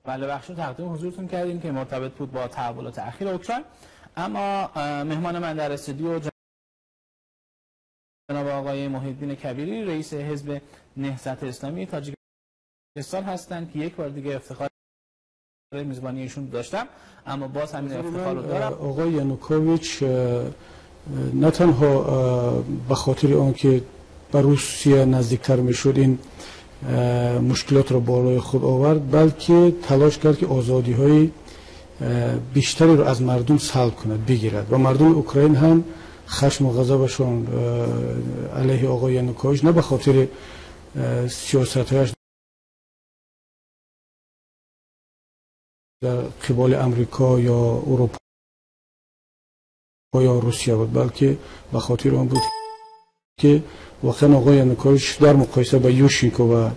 بله، بخشو تقدیم حضورتون کردیم که مرتبط بود با تحولات اخیر اوکراین. اما مهمان من در استودیو جناب آقای محی‌الدین کبیری، رئیس حزب نهضت اسلامی تاجیکستان هستند که یک بار دیگه افتخار میزبانی ایشون داشتم، اما باز همین افتخار رو دارم. آقای یانوکوویچ نه تنها به خاطر آن که به روسیه نزدیکتر میشد این مشکلات را بالای خود آورد، بلکه تلاش کرد که آزادی های بیشتری را از مردم سلب کند، بگیرد. و مردم اوکراین هم خشم و غضبشان علیه آقای یانوکوویچ نه به خاطر سیاست‌هایش در قبال امریکا یا اروپا یا روسیه بود، بلکه به خاطر آن بود که واقعا آقای یانوکوویچ در مقایسه با یوشینکو و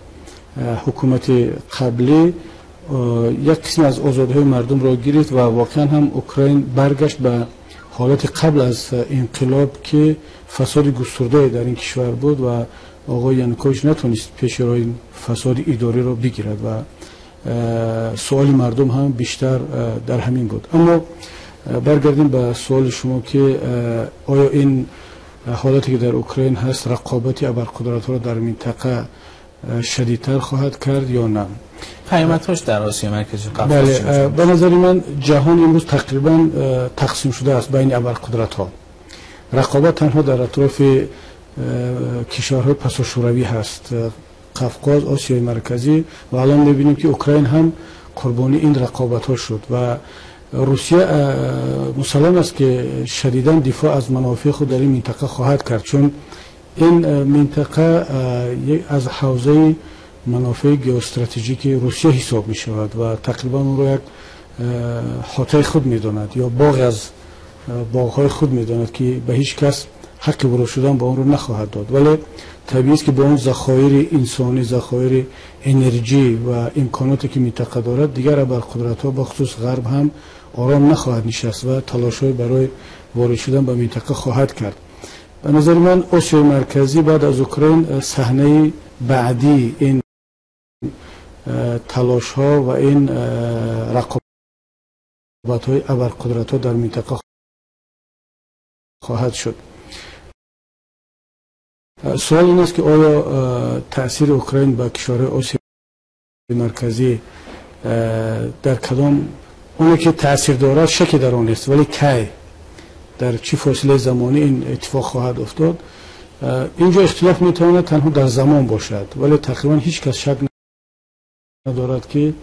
حکومت قبلی یک قسم از آزادی‌های مردم را گرفت و واقعا هم اوکراین برگشت به حالت قبل از انقلاب که فساد گسترده در این کشور بود و آقای یانوکوویچ نتونست پیش روی این فساد اداری را بگیرد و سوال مردم هم بیشتر در همین بود. اما برگردیم به سوال شما که آیا این حالتی که در اوکراین هست رقابت ابرقدرت‌ها را در منطقه شدیدتر خواهد کرد یا نه؟ پیامدهاش در آسیا مرکزی بله، به نظر من جهان امروز تقریبا تقسیم شده است بین ابرقدرت‌ها. رقابت تنها در اطراف کشورهای پساشوروی هست، قفقاز، آسیای مرکزی، و الان می‌بینیم که اوکراین هم قربانی این رقابت‌ها شد و روسیه مسلم است که شدیداً دفاع از منافع خود در این منطقه خواهد کرد، چون این منطقه از حوزه منافع ژئواستراتژیک روسیه حساب می شود و تقریبا اون رو یک حوطه خود می داند یا باغ از باغ‌های خود می داند که به هیچ کس حق ورود شدن با اون رو نخواهد داد. ولی طبیعی است که با اون ذخایر انسانی، ذخایر انرژی و امکاناتی که منطقه دارد، دیگر ابرقدرت‌ها به خصوص غرب هم آرام نخواهد نشست و تلاش‌های برای وارد شدن به منطقه خواهد کرد. به نظر من آسیای مرکزی بعد از اوکراین صحنه بعدی این تلاش‌ها و این رقابت‌های ابرقدرت‌ها در منطقه خواهد شد. سوال این است که آیا تأثیر اوکراین به کشورهای آسیای مرکزی در کدام اونی که تأثیر دارد شکی در آن نیست، ولی کی در چه فاصله زمانی این اتفاق خواهد افتاد؟ اینجا اختلاف میتواند تنها در زمان باشد، ولی تقریبا هیچ کس شک ندارد که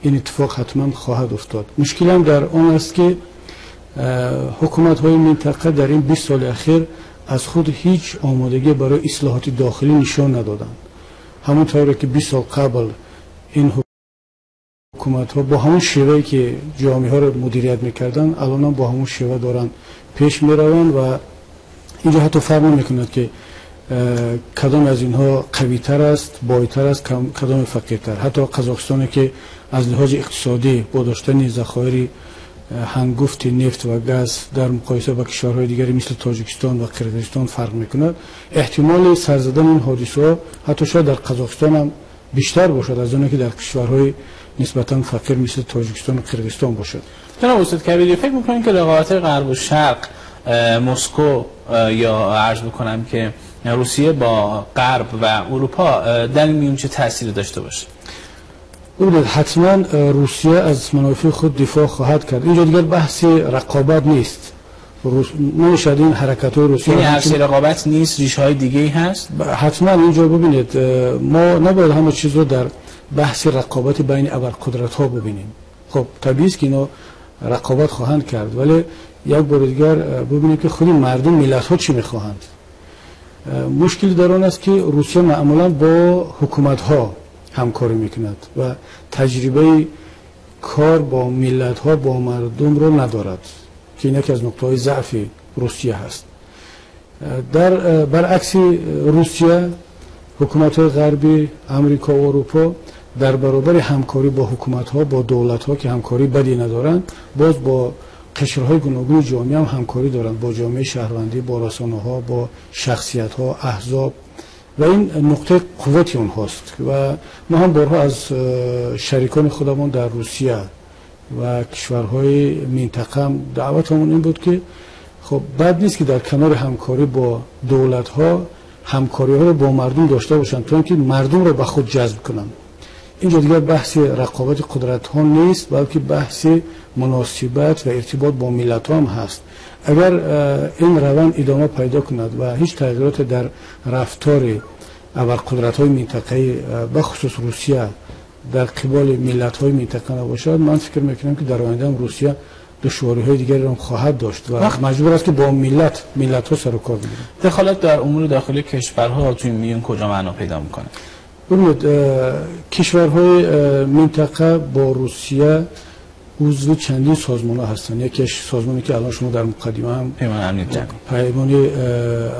این اتفاق حتما خواهد افتاد. مشکل هم در آن است که حکومت های منطقه در این 20 سال اخیر از خود هیچ آمادگی برای اصلاحات داخلی نشان ندادند. همونطوری که 20 سال قبل این حکومت ها با همون شیوهی که جامعه ها را مدیریت میکردن، الان هم با همون شیوه دارن پیش میروند و اینجا حتی فرق نمیکند که کدام از اینها قوی تر است، بایتر است، کدام فقیرتر. حتی قزاقستانی که از لحاظ اقتصادی با داشتن ذخایر هنگفت نفت و گاز در مقایسه با کشورهای دیگری مثل تاجیکستان و قرقیزستان فرق میکند، احتمال سر زدن این حادثه حتی شاید در قزاقستان هم بیشتر باشد از اونی که در کشورهای نسبتا فقیر مثل تاجیکستان و قرقیزستان باشد. جناب استاد کبیری، فکر میکنید که رقابت غرب و شرق، مسکو یا عرض بکنم که روسیه با غرب و اروپا در این میون چه تأثیری داشته باشه؟ ببینید، حتما روسیه از منافع خود دفاع خواهد کرد. اینجا دیگر بحث رقابت نیست. نمیشه این حرکت های روسیه، یعنی هر رقابت نیست، ریشه های دیگه ای هست. حتما اینجا ببینید، ما نباید همه چیز رو در بحث رقابت بین ابرقدرت ها ببینیم. خب طبیعی است که اینا رقابت خواهند کرد، ولی یک بار دیگر ببینیم که خود مردم، ملت ها چی میخواهند. مشکل در آن است که روسیه معمولا با حکومت ها همکاری میکند و تجربه کار با ملت ها، با مردم رو ندارد که این یکی از نقطه های ضعف روسیه هست. در برعکس روسیه، حکومت های غربی، امریکا و اروپا در برابر همکاری با حکومت ها، با دولت ها که همکاری بدی ندارند، باز با قشرهای گوناگون جامعه هم همکاری دارند، با جامعه شهروندی، با رسانه ها، با شخصیت ها، احزاب و این نقطه قوت اونهاست و ما هم بارها از شریکان خودمون در روسیه و کشورهای منطقه هم دعوتمون این بود که خب بد نیست که در کنار همکاری با دولت ها همکاری ها رو با مردم داشته باشن تا اینکه مردم رو به خود جذب کنن. اینجا دیگر بحث رقابت قدرت ها نیست بلکه بحث مناسبت و ارتباط با ملت ها هم هست. اگر این روند ادامه پیدا کند و هیچ تغییرات در رفتار ابرقدرت های منطقه به خصوص روسیه در قبال ملت های منطقه نباشد، من فکر میکنم که در آینده هم روسیه دشواری های دیگری هم خواهد داشت و مجبور است که با ملت ها سر و کار بگیرد. دخالت در امور داخلی کشورها توی میون کجا معنا پیدا میکنه؟ ببینید کشورهای منطقه با روسیه عضو چندین سازمان ها هستند. یکیش سازمانی که الان شما در مقدمه هم پیمان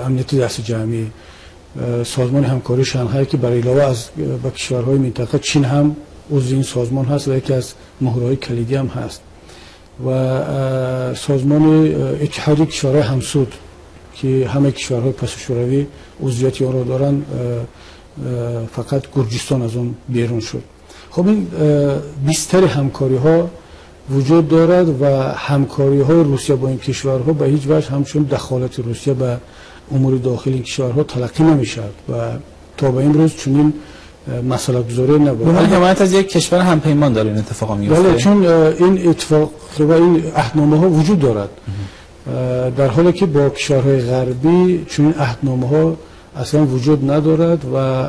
امنیت دست جمعی، سازمان همکاری شانگهای که برای علاوه از با کشورهای منطقه چین هم عضو این سازمان هست و یکی از مهرهای کلیدی هم هست و سازمان اتحادیه کشورهای همسود که همه کشورهای پس شوروی عضویت آن را دارند، فقط گرجستان از اون بیرون شد. خب این بیشتر همکاری ها وجود دارد و همکاری های روسیه با این کشورها به هیچ وجه همچون دخالت روسیه به امور داخلی این کشورها تلقی نمیشد و تا به امروز چنین مسئله گذاری نبود. حمایت از یک کشور همپیمان داره این اتفاق میفته. بله، چون این اتفاق و این عهدنامه ها وجود دارد در حالی که با کشورهای غربی چنین عهدنامه ها اصلا وجود ندارد و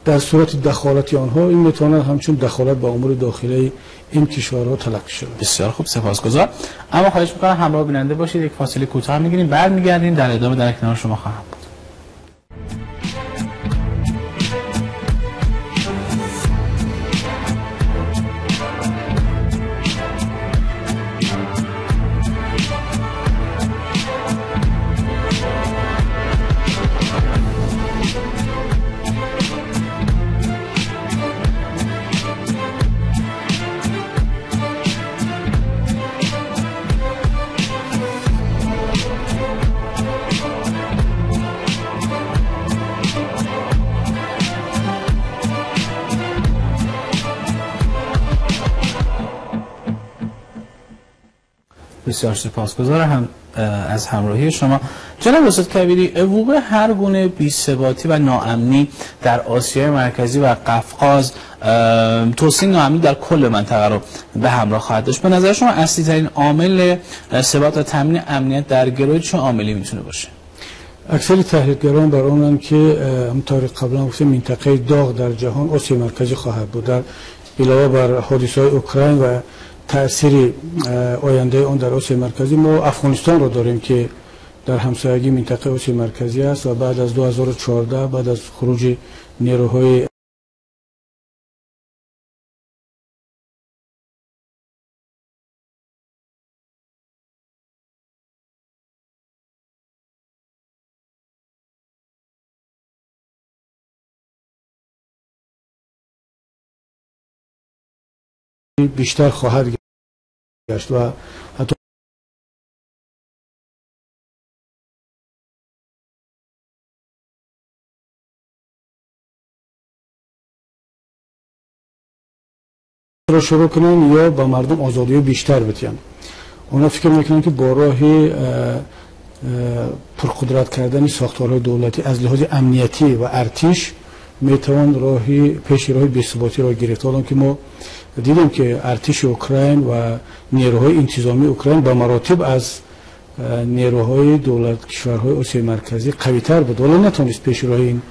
در صورت دخالت آنها این میتواند همچون دخالت با امور داخلی این کشورها تلقی شود. بسیار خوب، سپاسگزار. اما خواهش میکنم همراه بیننده باشید، یک فاصله کوتاه میگیریم، برمیگردیم، در ادامه در کنار شما خواهم بود. بسیار سپاسگزارم از همراهی شما. جناب استاد کبیری، وقوع هر گونه بی‌ثباتی و ناامنی در آسیای مرکزی و قفقاز توسعه ناامنی در کل منطقه رو به همراه خواهد داشت. به نظر شما اصلی ترین عامل ثبات و تامین امنیت در گروه چه عاملی میتونه باشه؟ اکثر تحلیلگران بر آنن که همونطور قبلا گفتم منطقه داغ در جهان آسیای مرکزی خواهد بود. در علاوه بر حادثه‌های اوکراین و تأثیر آینده آن در آسیای مرکزی، ما افغانستان رو داریم که در همسایگی منطقه آسیای مرکزی است و بعد از 2014 بعد از خروج نیروهای بیشتر خواهد گشت و حتی را شروع کنن یا با مردم آزادی بیشتر بدن. اونا فکر میکنن که با راه پرقدرت کردن ساختارهای دولتی از لحاظ امنیتی و ارتش میتوان راه بی‌ثباتی را گرفت. حالا که ما دیدیم که ارتش اوکراین و نیروهای انتظامی اوکراین به مراتب از نیروهای دولت کشورهای آسیای مرکزی قوی‌تر بود ولی نتونست پیش راه این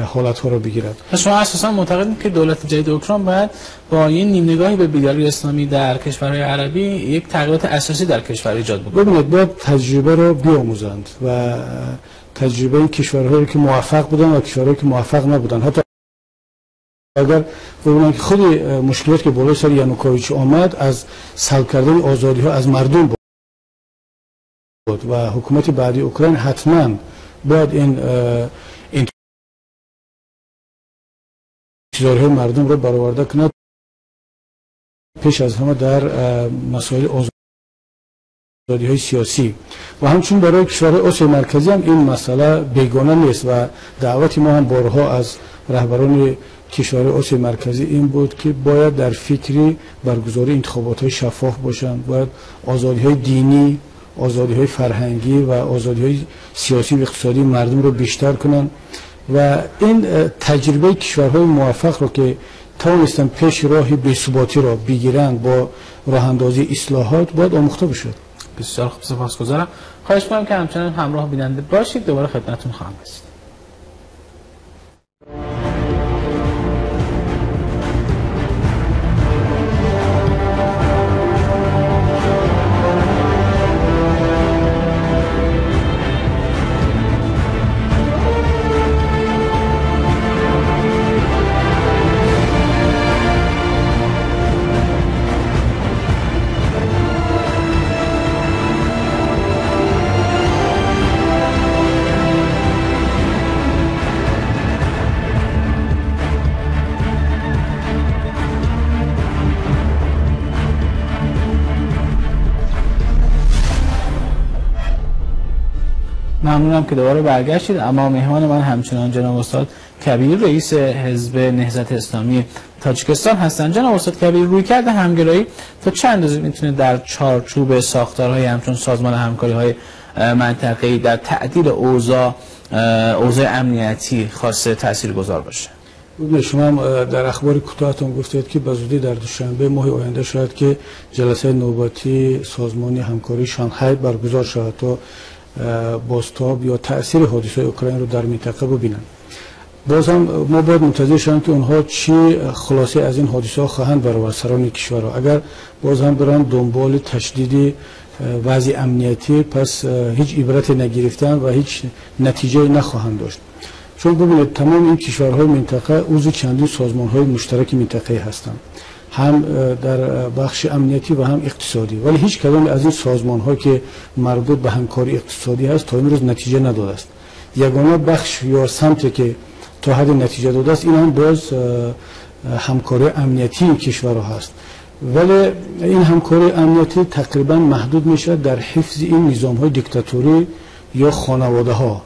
حالت‌ها را بگیرد. شما اساساً معتقدید که دولت جدید اوکراین باید با این نیم نگاهی به بیداری اسلامی در کشورهای عربی یک تغییرات اساسی در کشور ایجاد بکنه؟ ببینید، باید تجربه را بیاموزند و تجربه این کشورهایی که موفق بودن و کشورهایی که موفق نبودن، حتی اگر ببینن که خود مشکلات که بالای سر یانوکوویچ آمد از سلب کردن آزادی ها از مردم بود و حکومت بعدی اوکراین حتما باید این انتظارهای مردم را برآورده کند. پیش از همه در مسائل آزادی‌های سیاسی و همچنین برای کشورهای آسیای مرکزی هم این مسئله بیگانه نیست و دعوت ما هم بارها از رهبران کشورهای آسیای مرکزی این بود که باید در فکری برگزاری انتخابات‌های شفاف باشند، باید آزادی‌های دینی، آزادی‌های فرهنگی و آزادی‌های سیاسی و اقتصادی مردم رو بیشتر کنند و این تجربه کشورهای موفق رو که توانستن پیش راه بی‌ثباتی را بگیرند با راه اندازی اصلاحات باید آموخته بشه. بسیار خوب، سپاسگزارم. خواهش می‌کنم که همچنان همراه بیننده باشید. دوباره خدمتتون خواهم رسید. ممنونم که دوباره برگشتید. اما مهمان من همچنان جناب استاد کبیر رئیس حزب نهضت اسلامی تاجیکستان هستند. جناب استاد کبیر، رویکرد همگرایی تا چند اندازه میتونه در چارچوب ساختارهای همچون سازمان همکاری‌های منطقه‌ای در تعدیل اوضاع امنیتی خاصه تاثیرگذار باشه؟ شما در اخبار کوتاهتون گفتید که بزودی در دوشنبه ماه آینده شاید که جلسه نوبتی سازمان همکاری شانگهای برگزار شود تا بازتاب یا تأثیر حادثه اوکراین رو در منطقه ببینن. باز هم ما باید منتظر شویم که اونها چی خلاصه از این حادثه ها خواهند برآورد سران کشورها. اگر باز هم برن دنبال تشدید وضع امنیتی، پس هیچ عبرت نگرفتن و هیچ نتیجه نخواهند داشت. چون ببینید تمام این کشورهای منطقه عضو چندین سازمان‌های مشترک منطقه‌ای هستند، هم در بخش امنیتی و هم اقتصادی، ولی هیچ کدام از این سازمان‌ها که مربوط به همکاری اقتصادی هست تا امروز نتیجه نداده است. یگانه بخش یا سمتی که تا حد نتیجه داده است این هم باز همکاری امنیتی کشورها هست، ولی این همکاری امنیتی تقریبا محدود میشه در حفظ این نظام‌های دیکتاتوری یا خانواده‌ها.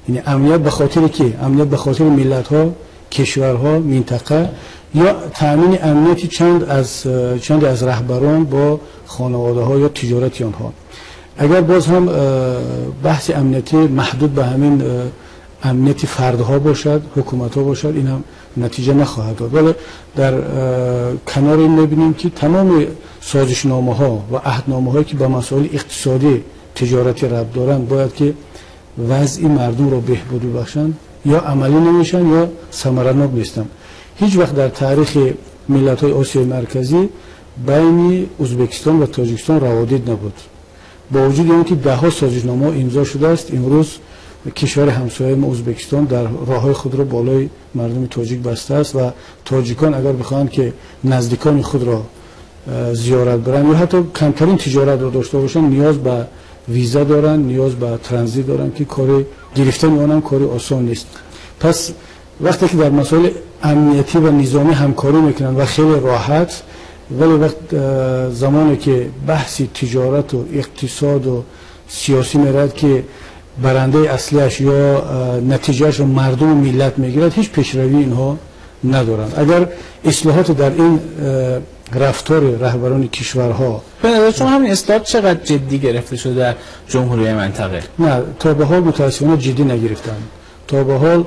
یعنی امنیت به خاطر کی؟ امنیت به خاطر ملت‌ها، کشورها، منطقه، یا تامین امنیتی چند از رهبران با خانواده‌ها یا تجارت آنها. اگر باز هم بحث امنیتی محدود به همین امنیت فردها باشد، حکومت‌ها باشد، این هم نتیجه نخواهد داد. ولی در کنار این می‌بینیم که تمام سازشنامه‌ها و عهدنامه‌هایی که به مسائل اقتصادی، تجارتی ربط دارند باید که وضع مردم را بهبود بخشند، یا عملی نمیشن یا ثمره‌ناک نیستند. هیچ وقت در تاریخ ملت‌های آسیای مرکزی بین ازبکستان و تاجیکستان روابط نبود. با وجود اینکه ده‌ها سازشنامه امضا شده است، امروز کشور همسایه ما ازبکستان در راه‌های خود را بالای مردم تاجیک بسته است و تاجیکان اگر بخواهند که نزدیکان خود را زیارت برند یا حتی کمترین تجارت را داشته باشند، نیاز به ویزا دارن، نیاز به ترانزیت دارن که کار گرفتن اونم کار آسان نیست. پس وقتی که در مسائل امنیتی و نظامی همکاری میکنن و خیلی راحت، ولی وقت زمانی که بحث تجارت و اقتصاد و سیاسی میرد که برنده اصلیش یا نتیجهش رو مردم و ملت میگیرد، هیچ پیشروی اینها ندارند. اگر اصلاحات در این رفتار رهبران کشورها، به نظر شما همین اصلاحات چقدر جدی گرفته شده در جمهوری منطقه؟ نه، تا به حال متاسفانه جدی نگرفتن. تا به حال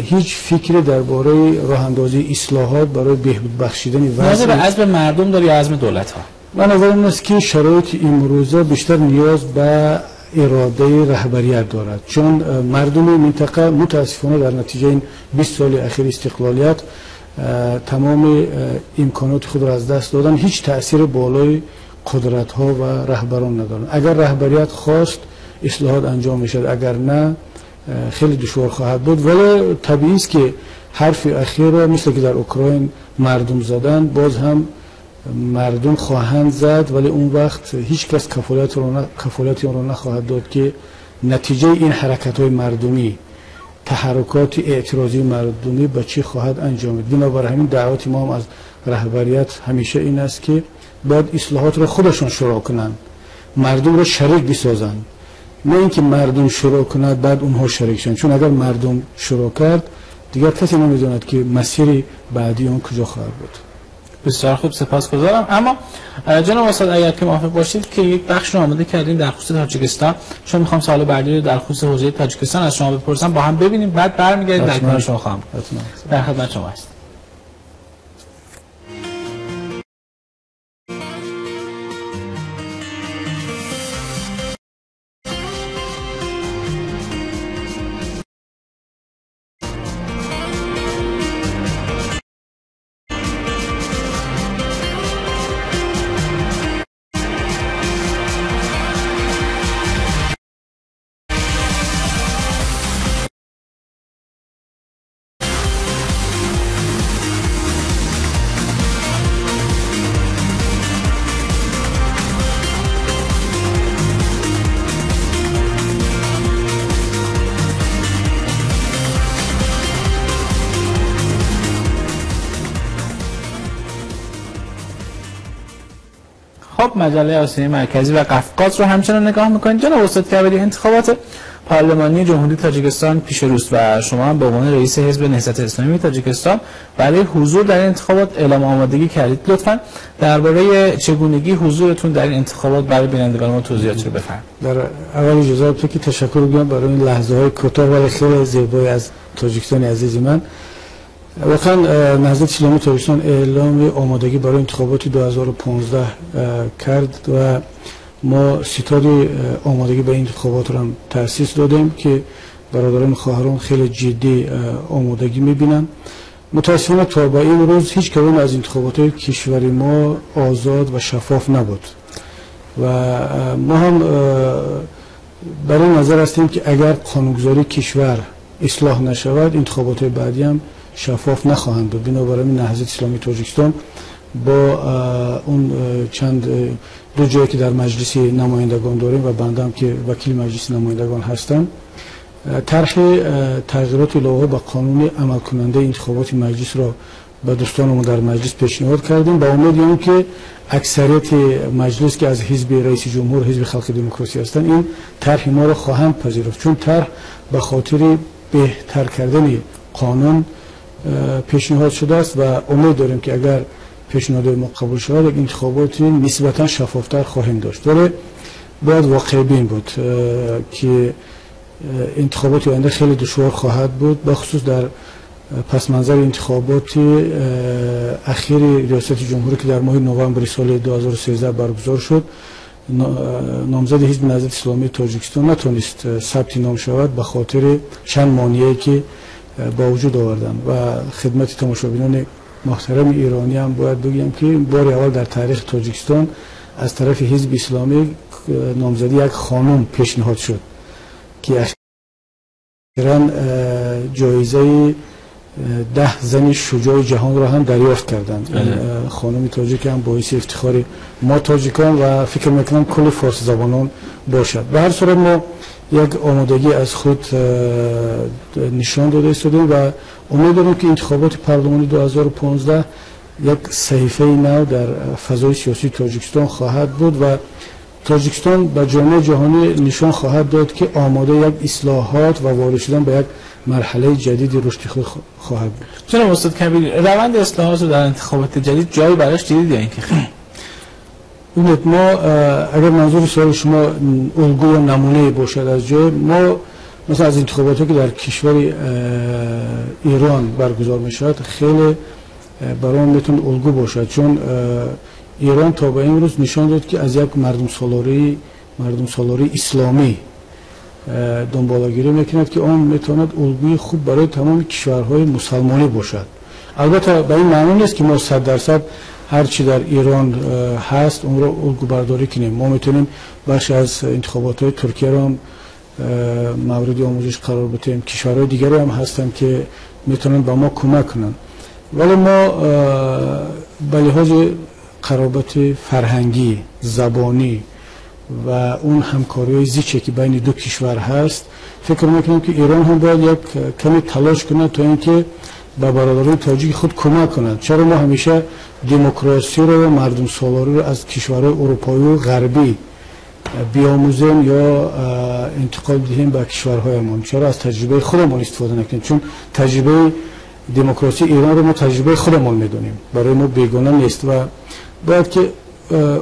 هیچ فکری درباره راه اندازی اصلاحات برای بهبود بخشیدن وضع به عزم مردم داره یا عزم دولت ها؟ من نظر این است که شرایط امروزه بیشتر نیاز به اراده رهبریت دارد، چون مردم منطقه متاسفانه در نتیجه این 20 سال اخیر استقلالیت تمام امکانات خود را از دست دادن، هیچ تأثیر بالای قدرت ها و رهبران ندارن. اگر رهبریت خواست اصلاحات انجام میشد، اگر نه خیلی دشوار خواهد بود. ولی طبیعی است که حرف اخیر مثل که در اوکراین مردم زدن، باز هم مردم خواهند زد، ولی اون وقت هیچ کس کفالتی اون را نخواهد داد که نتیجه این حرکت های مردمی، تحرکات اعتراضی مردمی به چی خواهد انجامید. بنابراین همین دعوت ما هم از رهبریت همیشه این است که باید اصلاحات را خودشون شروع کنند مردم رو شریک بسازند، نه اینکه مردم شروع کند بعد اونها شریک شن. چون اگر مردم شروع کرد دیگر کسی نمیدوند که مسیر بعدی اون کجا خواهد بود. بسیار خوب، سپاسگزارم. اما جناب استاد اگر که موافق باشید که یک بخش رو آماده کردیم در خصوص تاجیکستان، چون میخوام سوال بعدی رو در خصوص حوزه تاجیکستان از شما بپرسم، با هم ببینیم، بعد برمیگردیم در کنار شما خواهم. در خدمت شما هستم. خب مجله آسیای مرکزی و قفقاز رو همچنان نگاه میکنید. جناب استاد کبیری، انتخابات پارلمانی جمهوری تاجیکستان پیش روست و شما هم به عنوان رئیس حزب نهضت اسلامی تاجیکستان برای حضور در این انتخابات اعلام آمادگی کردید. لطفاً درباره چگونگی حضورتون در این انتخابات برای بینندگان ما توضیحاتی رو بفرمایید. در اول اجازه بدید که تشکر بگم برای این لحظه‌های کوتاه ولی خیلی زیبای از تاجیکستان عزیز من. واقعا نهضت اسلامی تاجیکستان اعلام آمادگی برای انتخابات 2015 کرد و ما ستاد آمادگی به این انتخابات را هم تأسیس دادیم که برادران خواهران خیلی جدی آمادگی میبینن. متاسفانه تا به این روز هیچ کدام از انتخابات کشور ما آزاد و شفاف نبود و ما هم برای نظر هستیم که اگر قانونگذاری کشور اصلاح نشود انتخابات بعدی هم شفاف نخواهند بود. بنابراین نهضت اسلامی تاجیکستان با اون چند دو جایی که در مجلس نمایندگان داریم و بنده هم که وکیل مجلس نمایندگان هستم طرح تغییرات لایحه با قانون عمل کننده انتخابات مجلس را به دوستانمون در مجلس پیشنهاد کردیم با امید که اکثریت مجلس که از حزب رئیس جمهور حزب خلق دموکراسی هستند این طرح ما را خواهند پذیرفت، چون طرح به خاطر بهتر کردن قانون پیشنهاد شده است و امید داریم که اگر پیشنهاد ما قبول شود یک انتخابات نسبتا شفافتر خواهیم داشت. ولی باید واقع بین بود که انتخابات آینده خیلی دشوار خواهد بود، بخصوص در پس منظر انتخابات اخیر ریاست جمهوری که در ماه نوامبر سال 2013 برگزار شد. نامزد حزب نهضت اسلامی تاجیکستان نتونست ثبت نام شود به خاطر چند مانعی که با وجود آوردن و خدمت تماشابینان محترم ایرانی هم باید بگم که بار اول در تاریخ تاجیکستان از طرف حزب اسلامی نامزدی یک خانم پیشنهاد شد که اخیراً جایزه 10 زن شجاع جهان را هم دریافت کردند. خانم تاجیک هم باعث افتخار ما تاجیکان و فکر میکنم کل فارسی زبانان باشد. به هر صورت ما یک آمادگی از خود نشان داده استادیم و امید داریم که انتخابات پارلمانی 2015 یک صحیفه نو در فضای سیاسی تاجیکستان خواهد بود و تاجیکستان به جامعه جهانی نشان خواهد داد که آماده یک اصلاحات و وارد شدن به یک مرحله جدید رشد خود خواهد بود. جناب استاد کبیری، روند اصلاحات رو در انتخابات جدید جایی براش دیدید یا اینکه خیر؟ ما اگر منظور سوال شما الگو و نمونه باشد از جای ما، مثلا از انتخاباتی که در کشور ایران برگزار می شود خیلی برای ما میتونه الگو باشد، چون ایران تا به این روز نشان داد که از یک مردم سالاری اسلامی دنبالگیری میکند که آن میتواند الگوی خوب برای تمام کشورهای مسلمانی باشد. البته به این معنی نیست که ما 100% هر چی در ایران هست اون را الگو برداری کنیم. ما میتونیم بخش از انتخابات های ترکیه را هم مورد آموزش قرار بدیم، کشورهای دیگری هم هستن که میتونن به ما کمک کنن، ولی ما به لحاظ قرابت فرهنگی، زبانی و اون همکاری زیچه که بین دو کشور هست فکر میکنم که ایران هم باید یک کمی تلاش کنه تا اینکه به برادران تاجیک خود کمک کنند. چرا ما همیشه دموکراسی رو و مردم سالاری رو از کشورهای اروپایی و غربی بیاموزیم یا انتقال بدهیم به کشورهایمان؟ چرا از تجربه خودمون استفاده نکنیم؟ چون تجربه دموکراسی ایران رو ما تجربه خودمون میدونیم، برای ما بیگانه نیست و باید که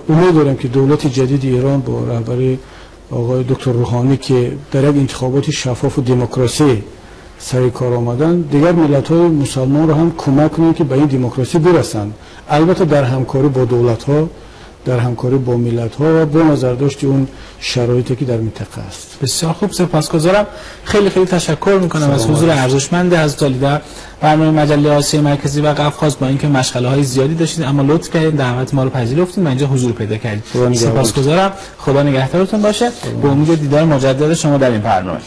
امید داریم که دولت جدید ایران با رهبری آقای دکتر روحانی که در یک انتخابات شفاف و دموکراسی سر کار آمدن، دیگر ملت‌های مسلمان رو هم کمک کنند که به این دموکراسی برسند، البته در همکاری با دولت‌ها، در همکاری با ملت‌ها و با نظرداشت اون شرایطی که در منطقه است. بسیار خوب، سپاسگزارم. خیلی تشکر میکنم از حضور ارزشمند حضرت عالی در برنامه مجله آسیای مرکزی و قفقاز. با اینکه مشغله‌های زیادی داشتید اما لطف کردید دعوت ما رو پذیرفتید و اینجا حضور پیدا کردید. سپاسگزارم. خدا نگهدارتون باشه. به امید دیدار مجدد شما در این برنامه.